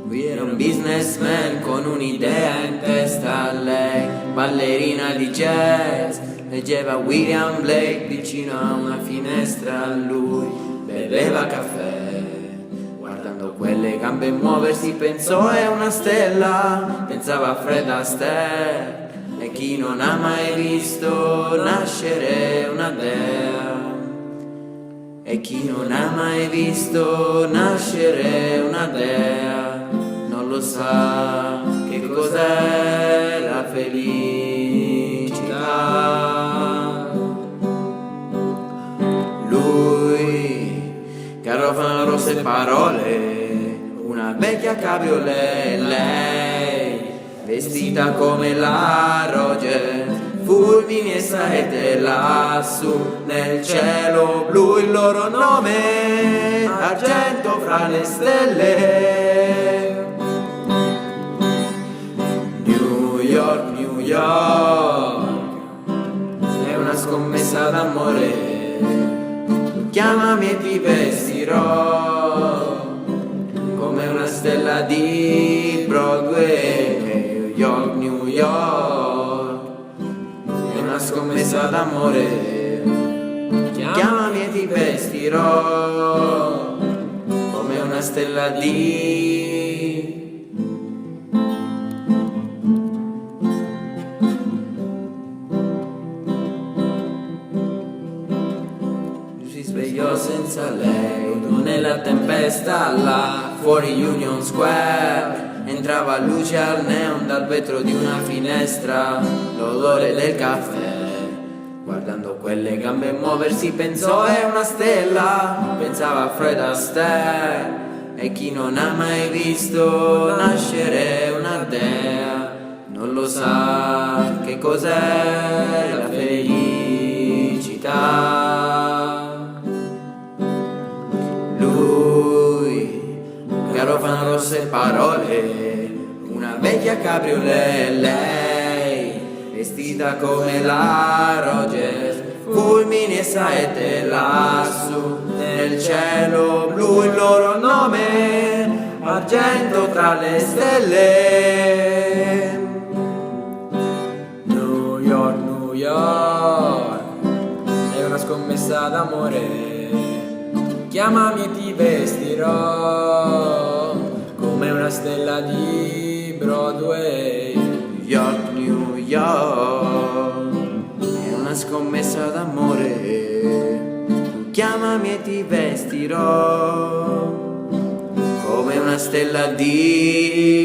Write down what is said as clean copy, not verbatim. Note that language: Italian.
Lui era un businessman con un'idea in testa, lei ballerina di jazz, leggeva William Blake vicino a una finestra, lui beveva caffè, guardando quelle gambe muoversi pensò è una stella, pensava a Fred Astaire, e chi non ha mai visto nascere una dea. E chi non ha mai visto nascere una dea non lo sa che cos'è la felicità. Lui, garofano rosse parole, una vecchia cabriolet, lei, vestita come la Roger, fulmini e saette lassù nel cielo blu, il loro nome argento fra le stelle. New York, New York, è una scommessa d'amore, chiamami e ti vestirò come una stella di Broadway. New York, New York, una scommessa d'amore, chiamami e ti vestirò come una stella di... Lui si svegliò senza lei, nella tempesta là fuori Union Square. Entrava luce al neon dal vetro di una finestra, l'odore del caffè. Guardando quelle gambe muoversi pensò è una stella, pensava a Fred Astaire. E chi non ha mai visto nascere una dea non lo sa che cos'è la felicità. Lui, garofano rosse parole, una vecchia cabriolet, lei, vestita come la Rogers, fulmini e saette lassù nel cielo blu, il loro nome argento tra le stelle. New York, New York, è una scommessa d'amore, chiamami e ti vestirò come una stella di Broadway. New York, New York, è una scommessa d'amore, chiamami e ti vestirò come una stella di